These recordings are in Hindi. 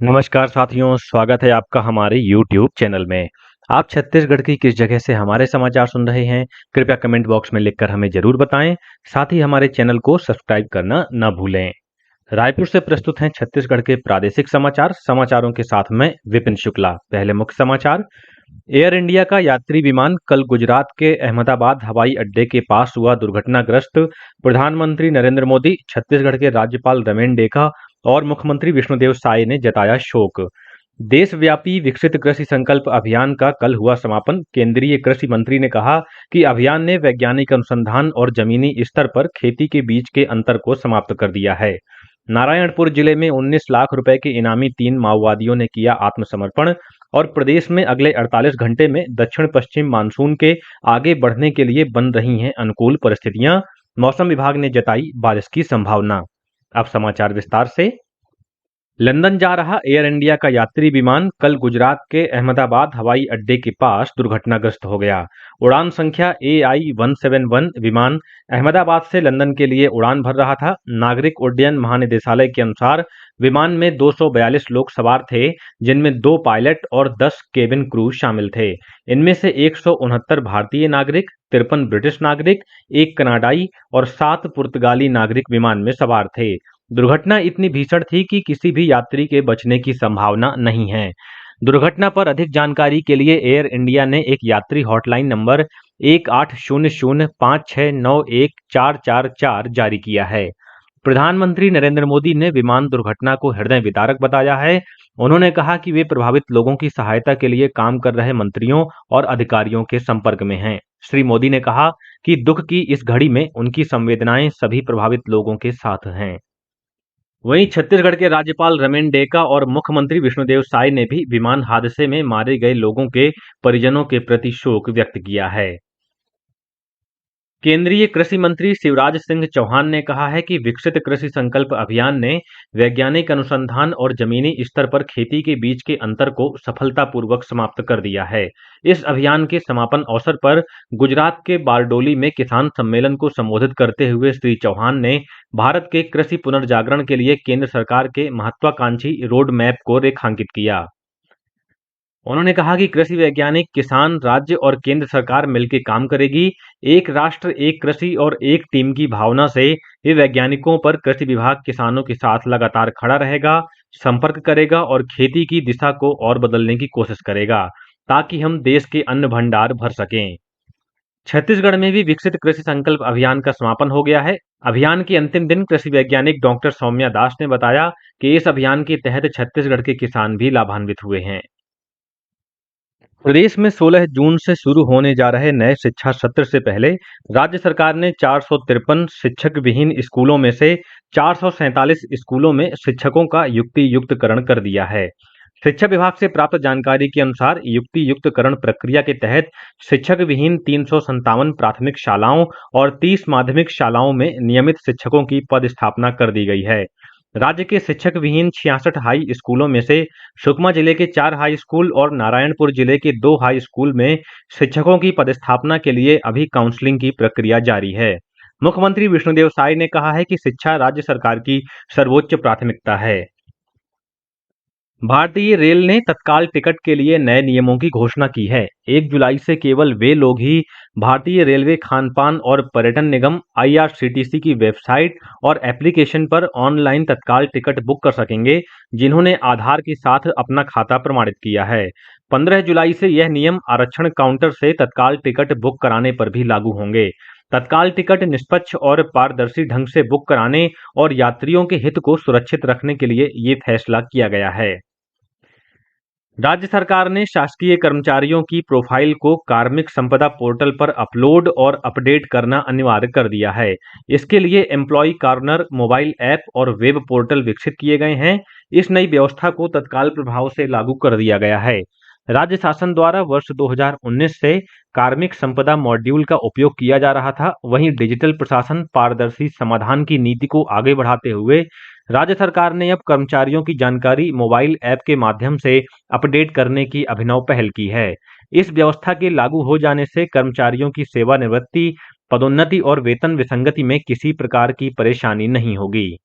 नमस्कार साथियों, स्वागत है आपका हमारे YouTube चैनल में। आप छत्तीसगढ़ की किस जगह से हमारे समाचार सुन रहे हैं, कृपया कमेंट बॉक्स में लिखकर हमें जरूर बताएं। साथ ही हमारे चैनल को सब्सक्राइब करना न भूलें। रायपुर से प्रस्तुत हैं छत्तीसगढ़ के प्रादेशिक समाचार। समाचारों के साथ मैं विपिन शुक्ला। पहले मुख्य समाचार। एयर इंडिया का यात्री विमान कल गुजरात के अहमदाबाद हवाई अड्डे के पास हुआ दुर्घटनाग्रस्त। प्रधानमंत्री नरेंद्र मोदी, छत्तीसगढ़ के राज्यपाल रमेन डेका और मुख्यमंत्री विष्णुदेव साय ने जताया शोक। देशव्यापी विकसित कृषि संकल्प अभियान का कल हुआ समापन। केंद्रीय कृषि मंत्री ने कहा कि अभियान ने वैज्ञानिक अनुसंधान और जमीनी स्तर पर खेती के बीच के अंतर को समाप्त कर दिया है। नारायणपुर जिले में 19 लाख रुपए के इनामी 3 माओवादियों ने किया आत्मसमर्पण। और प्रदेश में अगले 48 घंटे में दक्षिण पश्चिम मानसून के आगे बढ़ने के लिए बन रही हैं अनुकूल परिस्थितियां। मौसम विभाग ने जताई बारिश की संभावना। अब समाचार विस्तार से। लंदन जा रहा एयर इंडिया का यात्री विमान कल गुजरात के अहमदाबाद हवाई अड्डे के पास दुर्घटनाग्रस्त हो गया। उड़ान संख्या AI-171 विमान अहमदाबाद से लंदन के लिए उड़ान भर रहा था। नागरिक उड्डयन महानिदेशालय के अनुसार विमान में 242 लोग सवार थे, जिनमें 2 पायलट और 10 केबिन क्रू शामिल थे। इनमें से 169 भारतीय नागरिक, 53 ब्रिटिश नागरिक, 1 कनाडाई और 7 पुर्तगाली नागरिक विमान में सवार थे। दुर्घटना इतनी भीषण थी कि किसी भी यात्री के बचने की संभावना नहीं है। दुर्घटना पर अधिक जानकारी के लिए एयर इंडिया ने एक यात्री हॉटलाइन नंबर 1800569144 जारी किया है। प्रधानमंत्री नरेंद्र मोदी ने विमान दुर्घटना को हृदय विदारक बताया है। उन्होंने कहा कि वे प्रभावित लोगों की सहायता के लिए काम कर रहे मंत्रियों और अधिकारियों के संपर्क में हैं। श्री मोदी ने कहा कि दुख की इस घड़ी में उनकी संवेदनाएं सभी प्रभावित लोगों के साथ हैं। वहीं छत्तीसगढ़ के राज्यपाल रमेन डेका और मुख्यमंत्री विष्णुदेव साय ने भी विमान हादसे में मारे गए लोगों के परिजनों के प्रति शोक व्यक्त किया है। केंद्रीय कृषि मंत्री शिवराज सिंह चौहान ने कहा है कि विकसित कृषि संकल्प अभियान ने वैज्ञानिक अनुसंधान और जमीनी स्तर पर खेती के बीच के अंतर को सफलतापूर्वक समाप्त कर दिया है। इस अभियान के समापन अवसर पर गुजरात के बारडोली में किसान सम्मेलन को संबोधित करते हुए श्री चौहान ने भारत के कृषि पुनर्जागरण के लिए केंद्र सरकार के महत्वाकांक्षी रोड मैप को रेखांकित किया। उन्होंने कहा कि कृषि वैज्ञानिक, किसान, राज्य और केंद्र सरकार मिलकर काम करेगी। एक राष्ट्र, एक कृषि और एक टीम की भावना से ये वैज्ञानिकों पर कृषि विभाग किसानों के साथ लगातार खड़ा रहेगा, संपर्क करेगा और खेती की दिशा को और बदलने की कोशिश करेगा, ताकि हम देश के अन्न भंडार भर सकें। छत्तीसगढ़ में भी विकसित कृषि संकल्प अभियान का समापन हो गया है। अभियान के अंतिम दिन कृषि वैज्ञानिक डॉक्टर सौम्या दास ने बताया कि इस अभियान के तहत छत्तीसगढ़ के किसान भी लाभान्वित हुए हैं। प्रदेश में 16 जून से शुरू होने जा रहे नए शिक्षा सत्र से पहले राज्य सरकार ने 453 शिक्षक विहीन स्कूलों में से 447 स्कूलों में शिक्षकों का युक्ति युक्तकरण कर दिया है। शिक्षा विभाग से प्राप्त जानकारी के अनुसार युक्ति युक्तकरण प्रक्रिया के तहत शिक्षक विहीन 357 प्राथमिक शालाओं और 30 माध्यमिक शालाओं में नियमित शिक्षकों की पद स्थापना कर दी गई है। राज्य के शिक्षक विहीन 66 हाई स्कूलों में से सुकमा जिले के 4 हाई स्कूल और नारायणपुर जिले के 2 हाई स्कूल में शिक्षकों की पदस्थापना के लिए अभी काउंसलिंग की प्रक्रिया जारी है। मुख्यमंत्री विष्णुदेव साय ने कहा है कि शिक्षा राज्य सरकार की सर्वोच्च प्राथमिकता है। भारतीय रेल ने तत्काल टिकट के लिए नए नियमों की घोषणा की है। 1 जुलाई से केवल वे लोग ही भारतीय रेलवे खानपान और पर्यटन निगम IRCTC की वेबसाइट और एप्लीकेशन पर ऑनलाइन तत्काल टिकट बुक कर सकेंगे, जिन्होंने आधार के साथ अपना खाता प्रमाणित किया है। 15 जुलाई से यह नियम आरक्षण काउंटर से तत्काल टिकट बुक कराने पर भी लागू होंगे। तत्काल टिकट निष्पक्ष और पारदर्शी ढंग से बुक कराने और यात्रियों के हित को सुरक्षित रखने के लिए ये फैसला किया गया है। राज्य सरकार ने शासकीय कर्मचारियों की प्रोफाइल को कार्मिक संपदा पोर्टल पर अपलोड और अपडेट करना अनिवार्य कर दिया है। इसके लिए एम्प्लॉय कॉर्नर मोबाइल ऐप और वेब पोर्टल विकसित किए गए हैं। इस नई व्यवस्था को तत्काल प्रभाव से लागू कर दिया गया है। राज्य शासन द्वारा वर्ष 2019 से कार्मिक संपदा मॉड्यूल का उपयोग किया जा रहा था। वहीं डिजिटल प्रशासन पारदर्शी समाधान की नीति को आगे बढ़ाते हुए राज्य सरकार ने अब कर्मचारियों की जानकारी मोबाइल ऐप के माध्यम से अपडेट करने की अभिनव पहल की है। इस व्यवस्था के लागू हो जाने से कर्मचारियों की सेवानिवृत्ति, पदोन्नति और वेतन विसंगति में किसी प्रकार की परेशानी नहीं होगी।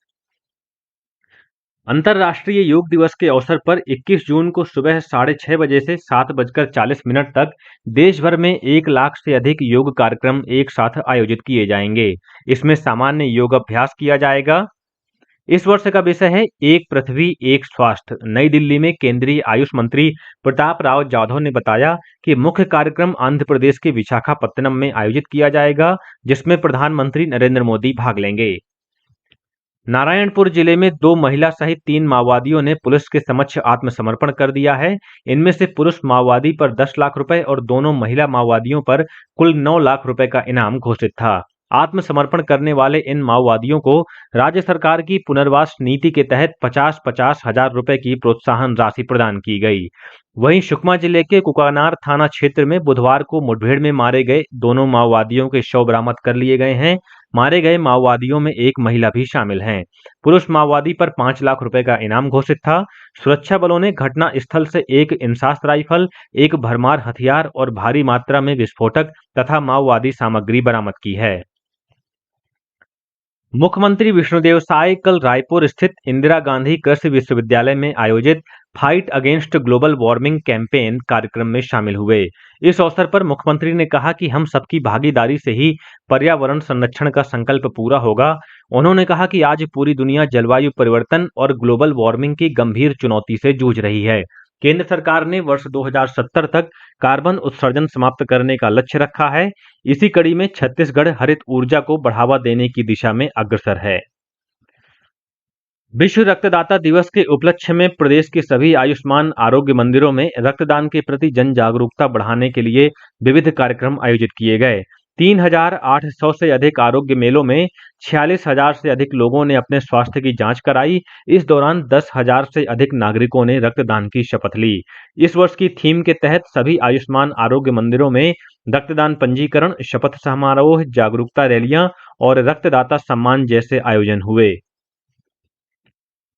अंतर्राष्ट्रीय योग दिवस के अवसर पर 21 जून को सुबह 6:30 बजे से 7:40 तक देश भर में 1 लाख से अधिक योग कार्यक्रम एक साथ आयोजित किए जाएंगे। इसमें सामान्य योग अभ्यास किया जाएगा। इस वर्ष का विषय है एक पृथ्वी एक स्वास्थ्य। नई दिल्ली में केंद्रीय आयुष मंत्री प्रताप राव जाधव ने बताया कि मुख्य कार्यक्रम आंध्र प्रदेश के विशाखापत्तनम में आयोजित किया जाएगा, जिसमें प्रधानमंत्री नरेंद्र मोदी भाग लेंगे। नारायणपुर जिले में 2 महिला सहित 3 माओवादियों ने पुलिस के समक्ष आत्मसमर्पण कर दिया है। इनमें से पुरुष माओवादी पर 10 लाख रुपए और दोनों महिला माओवादियों पर कुल 9 लाख रुपए का इनाम घोषित था। आत्मसमर्पण करने वाले इन माओवादियों को राज्य सरकार की पुनर्वास नीति के तहत 50-50 हजार रुपए की प्रोत्साहन राशि प्रदान की गई। वहीं सुकमा जिले के कुकानार थाना क्षेत्र में बुधवार को मुठभेड़ में मारे गए दोनों माओवादियों के शव बरामद कर लिए गए हैं। मारे गए माओवादियों में एक महिला भी शामिल हैं। पुरुष माओवादी पर 5 लाख रुपए का इनाम घोषित था। सुरक्षा बलों ने घटना स्थल से एक इंसास राइफल, एक भरमार हथियार और भारी मात्रा में विस्फोटक तथा माओवादी सामग्री बरामद की है। मुख्यमंत्री विष्णुदेव साय कल रायपुर स्थित इंदिरा गांधी कृषि विश्वविद्यालय में आयोजित fight against global warming campaign कार्यक्रम में शामिल हुए। इस अवसर पर मुख्यमंत्री ने कहा कि हम सबकी भागीदारी से ही पर्यावरण संरक्षण का संकल्प पूरा होगा। उन्होंने कहा कि आज पूरी दुनिया जलवायु परिवर्तन और ग्लोबल वार्मिंग की गंभीर चुनौती से जूझ रही है। केंद्र सरकार ने वर्ष 2070 तक कार्बन उत्सर्जन समाप्त करने का लक्ष्य रखा है। इसी कड़ी में छत्तीसगढ़ हरित ऊर्जा को बढ़ावा देने की दिशा में अग्रसर है। विश्व रक्तदाता दिवस के उपलक्ष्य में प्रदेश के सभी आयुष्मान आरोग्य मंदिरों में रक्तदान के प्रति जन जागरूकता बढ़ाने के लिए विविध कार्यक्रम आयोजित किए गए। 3,800 से अधिक आरोग्य मेलों में 46,000 से अधिक लोगों ने अपने स्वास्थ्य की जांच कराई। इस दौरान 10,000 से अधिक नागरिकों ने रक्तदान की शपथ ली। इस वर्ष की थीम के तहत सभी आयुष्मान आरोग्य मंदिरों में रक्तदान पंजीकरण, शपथ समारोह, जागरूकता रैलियां और रक्तदाता सम्मान जैसे आयोजन हुए।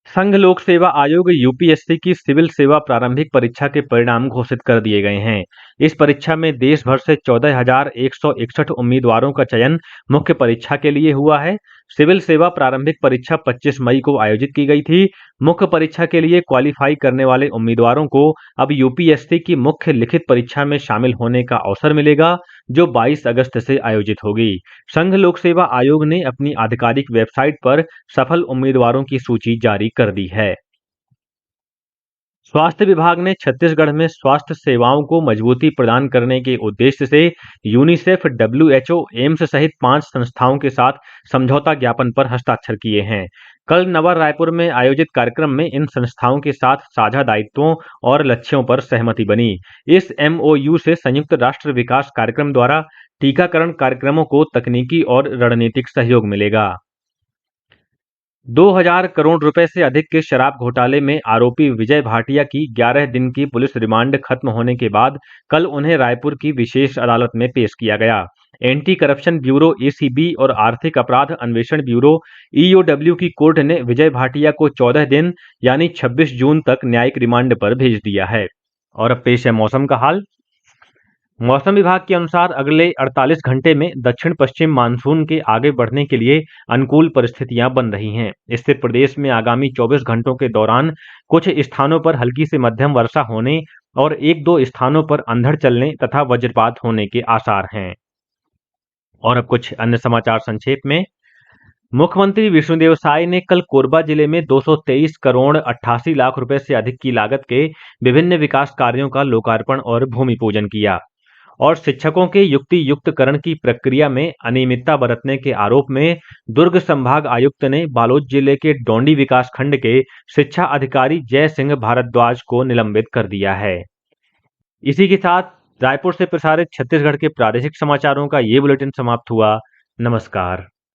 संघ लोक सेवा आयोग यूपीएससी की सिविल सेवा प्रारंभिक परीक्षा के परिणाम घोषित कर दिए गए हैं। इस परीक्षा में देश भर से 14,161 उम्मीदवारों का चयन मुख्य परीक्षा के लिए हुआ है। सिविल सेवा प्रारंभिक परीक्षा 25 मई को आयोजित की गई थी। मुख्य परीक्षा के लिए क्वालिफाई करने वाले उम्मीदवारों को अब यूपीएससी की मुख्य लिखित परीक्षा में शामिल होने का अवसर मिलेगा, जो 22 अगस्त से आयोजित होगी। संघ लोक सेवा आयोग ने अपनी आधिकारिक वेबसाइट पर सफल उम्मीदवारों की सूची जारी कर दी है। स्वास्थ्य विभाग ने छत्तीसगढ़ में स्वास्थ्य सेवाओं को मजबूती प्रदान करने के उद्देश्य से यूनिसेफ, डब्ल्यूएचओ, एम्स सहित 5 संस्थाओं के साथ समझौता ज्ञापन पर हस्ताक्षर किए हैं। कल नवा रायपुर में आयोजित कार्यक्रम में इन संस्थाओं के साथ साझा दायित्वों और लक्ष्यों पर सहमति बनी। इस एमओयू से संयुक्त राष्ट्र विकास कार्यक्रम द्वारा टीकाकरण कार्यक्रमों को तकनीकी और रणनीतिक सहयोग मिलेगा। 2,000 करोड़ रुपए से अधिक के शराब घोटाले में आरोपी विजय भाटिया की 11 दिन की पुलिस रिमांड खत्म होने के बाद कल उन्हें रायपुर की विशेष अदालत में पेश किया गया। एंटी करप्शन ब्यूरो एसीबी और आर्थिक अपराध अन्वेषण ब्यूरो ईओडब्ल्यू की कोर्ट ने विजय भाटिया को 14 दिन यानी 26 जून तक न्यायिक रिमांड पर भेज दिया है। और अब पेश है मौसम का हाल। मौसम विभाग के अनुसार अगले 48 घंटे में दक्षिण पश्चिम मानसून के आगे बढ़ने के लिए अनुकूल परिस्थितियां बन रही हैं। इससे प्रदेश में आगामी 24 घंटों के दौरान कुछ स्थानों पर हल्की से मध्यम वर्षा होने और 1-2 स्थानों पर अंधड़ चलने तथा वज्रपात होने के आसार हैं। और अब कुछ अन्य समाचार संक्षेप में। मुख्यमंत्री विष्णुदेव साय ने कल कोरबा जिले में 223 करोड़ 88 लाख रुपए से अधिक की लागत के विभिन्न विकास कार्यों का लोकार्पण और भूमि पूजन किया। और शिक्षकों के युक्ति युक्तकरण की प्रक्रिया में अनियमितता बरतने के आरोप में दुर्ग संभाग आयुक्त ने बालोद जिले के डोंडी विकास खंड के शिक्षा अधिकारी जय सिंह भारद्वाज को निलंबित कर दिया है। इसी के साथ रायपुर से प्रसारित छत्तीसगढ़ के प्रादेशिक समाचारों का ये बुलेटिन समाप्त हुआ। नमस्कार।